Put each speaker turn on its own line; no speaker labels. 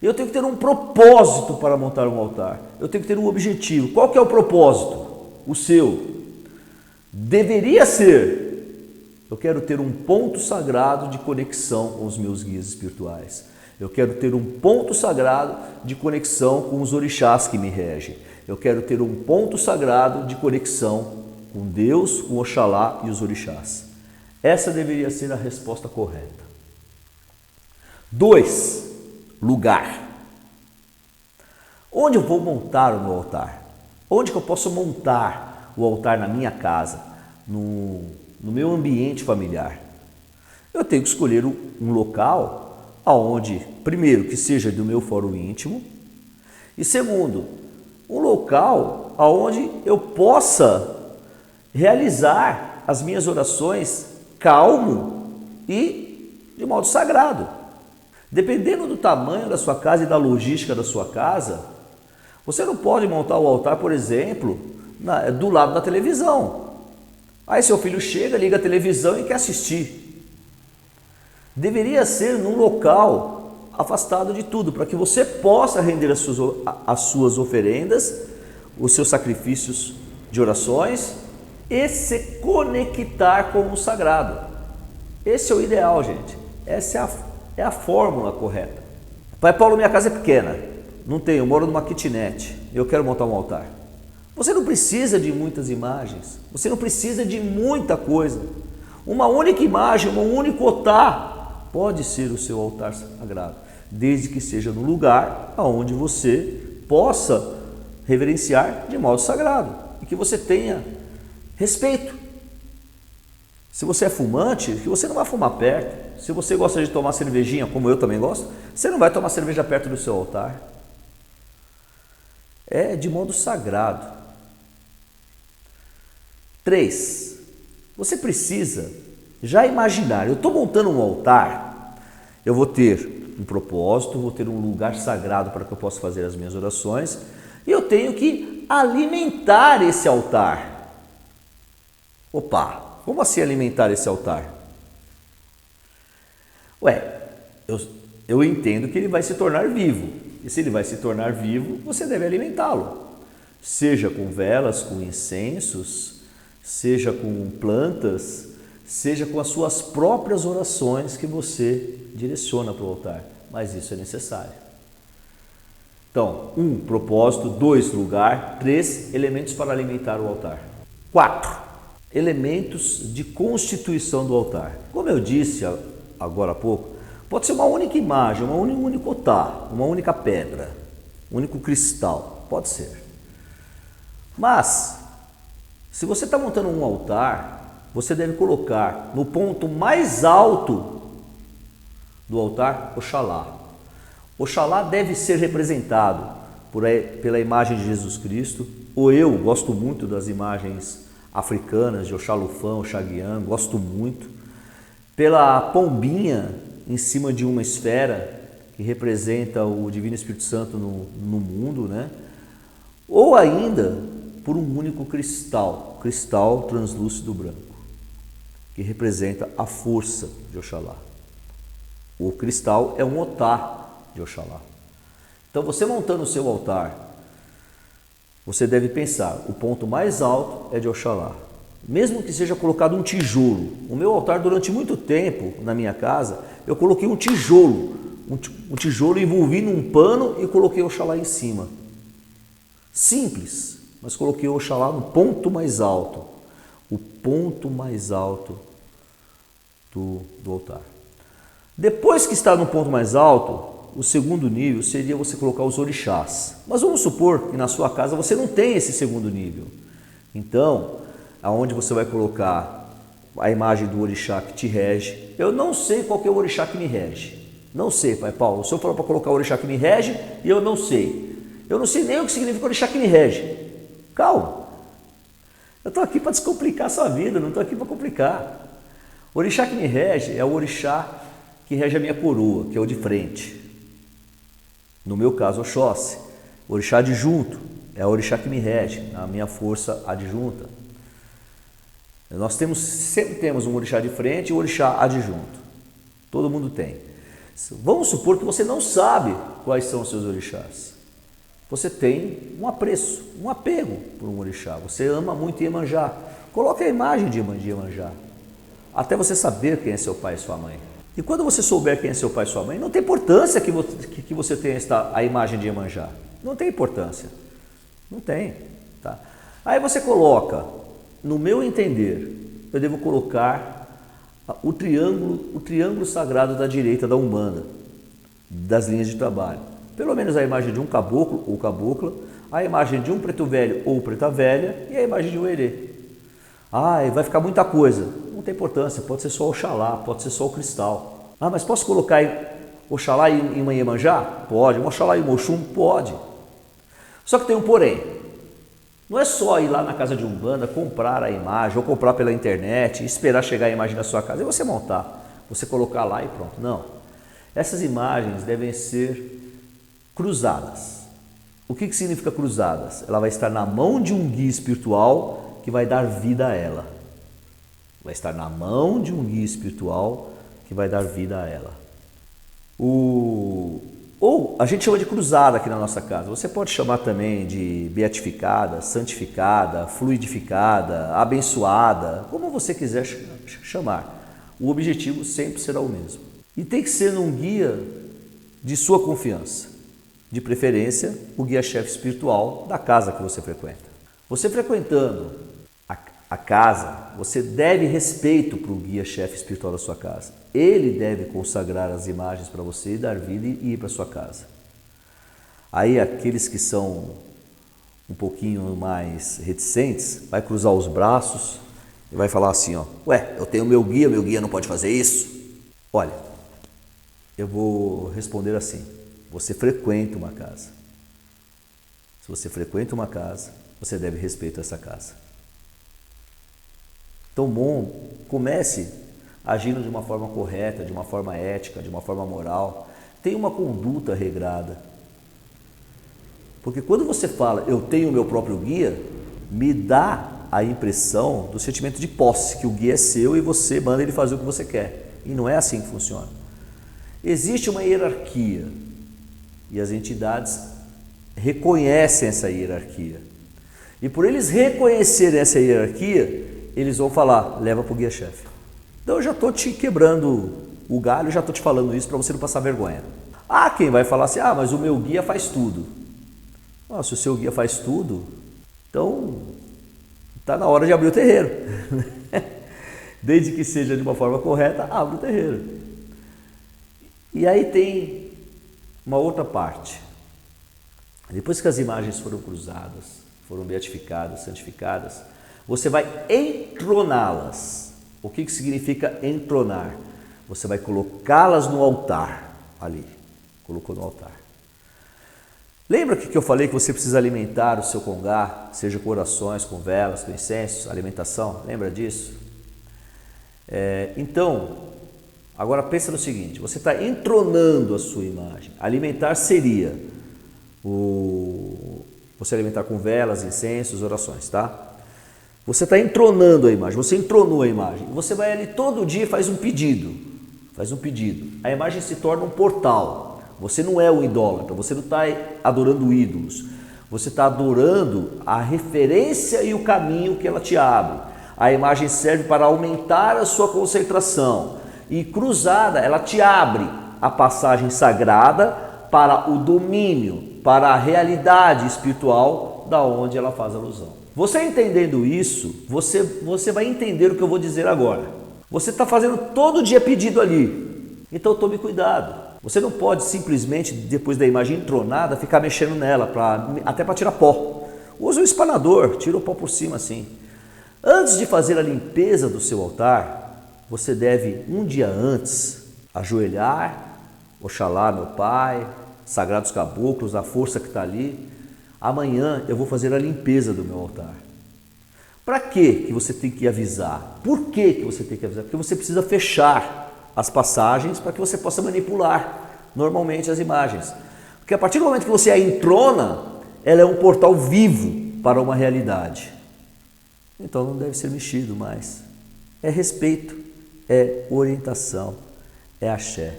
Eu tenho que ter um propósito para montar um altar. Eu tenho que ter um objetivo. Qual que é o propósito? O seu. Deveria ser: eu quero ter um ponto sagrado de conexão com os meus guias espirituais. Eu quero ter um ponto sagrado de conexão com os orixás que me regem. Eu quero ter um ponto sagrado de conexão com Deus, com Oxalá e os orixás. Essa deveria ser a resposta correta. 2. Lugar. Onde eu vou montar o meu altar? Onde que eu posso montar o altar na minha casa, no meu ambiente familiar? Eu tenho que escolher um local aonde, primeiro, que seja do meu fórum íntimo, e segundo, um local aonde eu possa realizar as minhas orações calmo e de modo sagrado. Dependendo do tamanho da sua casa e da logística da sua casa, você não pode montar o altar, por exemplo, do lado da televisão. Aí seu filho chega, liga a televisão e quer assistir. Deveria ser num local afastado de tudo, para que você possa render as suas oferendas, os seus sacrifícios de orações e se conectar com o sagrado. Esse é o ideal, gente. Essa é a fórmula correta. Pai Paulo, minha casa é pequena, não tenho, eu moro numa kitnet, eu quero montar um altar. Você não precisa de muitas imagens, você não precisa de muita coisa. Uma única imagem, um único altar pode ser o seu altar sagrado, desde que seja no lugar onde você possa reverenciar de modo sagrado e que você tenha respeito. Se você é fumante, que você não vai fumar perto. Se você gosta de tomar cervejinha, como eu também gosto, você não vai tomar cerveja perto do seu altar. É de modo sagrado. 3. Você precisa já imaginar: eu estou montando um altar, eu vou ter um propósito, vou ter um lugar sagrado para que eu possa fazer as minhas orações, e eu tenho que alimentar esse altar. Opa! Como assim alimentar esse altar? Eu entendo que ele vai se tornar vivo. E se ele vai se tornar vivo, você deve alimentá-lo. Seja com velas, com incensos, seja com plantas, seja com as suas próprias orações que você direciona para o altar. Mas isso é necessário. Então, 1. Propósito. 2. Lugar. 3. Elementos para alimentar o altar. 4. Elementos de constituição do altar. Como eu disse agora há pouco, pode ser uma única imagem, um único altar, uma única pedra, um único cristal, pode ser. Mas, se você está montando um altar, você deve colocar no ponto mais alto do altar Oxalá. Oxalá deve ser representado pela imagem de Jesus Cristo, ou eu gosto muito das imagens africanas de Oxalufã, Oxaguian, gosto muito, pela pombinha em cima de uma esfera que representa o Divino Espírito Santo no mundo, né? Ou ainda por um único cristal translúcido branco, que representa a força de Oxalá. O cristal é um otá de Oxalá. Então, você montando o seu altar, você deve pensar: o ponto mais alto é de Oxalá. Mesmo que seja colocado um tijolo. O meu altar, durante muito tempo, na minha casa, eu coloquei um tijolo. Um tijolo envolvi num pano e coloquei Oxalá em cima. Simples, mas coloquei Oxalá no ponto mais alto. O ponto mais alto do altar. Depois que está no ponto mais alto, o segundo nível seria você colocar os orixás. Mas vamos supor que na sua casa você não tem esse segundo nível. Então, aonde você vai colocar a imagem do orixá que te rege. Eu não sei qual que é o orixá que me rege. Não sei, Pai Paulo. O senhor falou para colocar o orixá que me rege e eu não sei. Eu não sei nem o que significa orixá que me rege. Calma. Eu estou aqui para descomplicar a sua vida, não estou aqui para complicar. O orixá que me rege é o orixá que rege a minha coroa, que é o de frente. No meu caso, Oxóssi. O orixá adjunto é o orixá que me rege, a minha força adjunta. Nós sempre temos um orixá de frente e um orixá adjunto. Todo mundo tem. Vamos supor que você não sabe quais são os seus orixás. Você tem um apreço, um apego por um orixá. Você ama muito Iemanjá. Coloque a imagem de Iemanjá, até você saber quem é seu pai e sua mãe. E quando você souber quem é seu pai e sua mãe, não tem importância que você tenha a imagem de Iemanjá. Não tem importância. Não tem. Tá? Aí você coloca, no meu entender, eu devo colocar o triângulo sagrado da direita da Umbanda, das linhas de trabalho. Pelo menos a imagem de um caboclo ou cabocla, a imagem de um preto velho ou preta velha e a imagem de um herê. Vai ficar muita coisa. Não tem importância, pode ser só Oxalá, pode ser só o cristal. Mas posso colocar Oxalá e uma Iemanjá? Pode. Oxalá e Oxum? Pode. Só que tem um porém. Não é só ir lá na casa de Umbanda, comprar a imagem ou comprar pela internet, esperar chegar a imagem na sua casa e você montar, você colocar lá e pronto. Não. Essas imagens devem ser cruzadas. O que significa cruzadas? Ela vai estar na mão de um guia espiritual que vai dar vida a ela. Vai estar na mão de um guia espiritual que vai dar vida a ela. Ou a gente chama de cruzada aqui na nossa casa. Você pode chamar também de beatificada, santificada, fluidificada, abençoada, como você quiser chamar. O objetivo sempre será o mesmo. E tem que ser num guia de sua confiança. De preferência, o guia-chefe espiritual da casa que você frequenta. Você frequentando a casa, você deve respeito para o guia-chefe espiritual da sua casa. Ele deve consagrar as imagens para você e dar vida e ir para sua casa. Aí aqueles que são um pouquinho mais reticentes, vai cruzar os braços e vai falar assim, eu tenho meu guia não pode fazer isso. Olha, eu vou responder assim, você frequenta uma casa. Se você frequenta uma casa, você deve respeito a essa casa. Então, comece agindo de uma forma correta, de uma forma ética, de uma forma moral. Tenha uma conduta regrada. Porque quando você fala, eu tenho o meu próprio guia, me dá a impressão do sentimento de posse, que o guia é seu e você manda ele fazer o que você quer. E não é assim que funciona. Existe uma hierarquia e as entidades reconhecem essa hierarquia. E por eles reconhecerem essa hierarquia, eles vão falar, leva para o guia-chefe. Então eu já estou te quebrando o galho, já estou te falando isso para você não passar vergonha. Quem vai falar assim, mas o meu guia faz tudo. Se o seu guia faz tudo, então está na hora de abrir o terreiro. Desde que seja de uma forma correta, abre o terreiro. E aí tem uma outra parte. Depois que as imagens foram cruzadas, foram beatificadas, santificadas, você vai entroná-las. O que significa entronar? Você vai colocá-las no altar, ali, colocou no altar. Lembra que eu falei que você precisa alimentar o seu congá, seja com orações, com velas, com incensos, alimentação? Lembra disso? Então, agora pensa no seguinte, você está entronando a sua imagem. Alimentar seria você alimentar com velas, incensos, orações, tá? Você está entronando a imagem, você entronou a imagem. Você vai ali todo dia e faz um pedido. A imagem se torna um portal. Você não é um idólatra, você não está adorando ídolos. Você está adorando a referência e o caminho que ela te abre. A imagem serve para aumentar a sua concentração. E cruzada, ela te abre a passagem sagrada para o domínio, para a realidade espiritual da onde ela faz alusão. Você entendendo isso, você vai entender o que eu vou dizer agora. Você está fazendo todo dia pedido ali, então tome cuidado. Você não pode simplesmente, depois da imagem entronada, ficar mexendo nela, até para tirar pó. Use um espanador, tira o pó por cima assim. Antes de fazer a limpeza do seu altar, você deve, um dia antes, ajoelhar, Oxalá, meu pai, sagrados caboclos, a força que está ali. Amanhã eu vou fazer a limpeza do meu altar. Para que você tem que avisar? Por que você tem que avisar? Porque você precisa fechar as passagens para que você possa manipular normalmente as imagens. Porque a partir do momento que você a entrona, ela é um portal vivo para uma realidade. Então não deve ser mexido mais. É respeito, é orientação, é axé.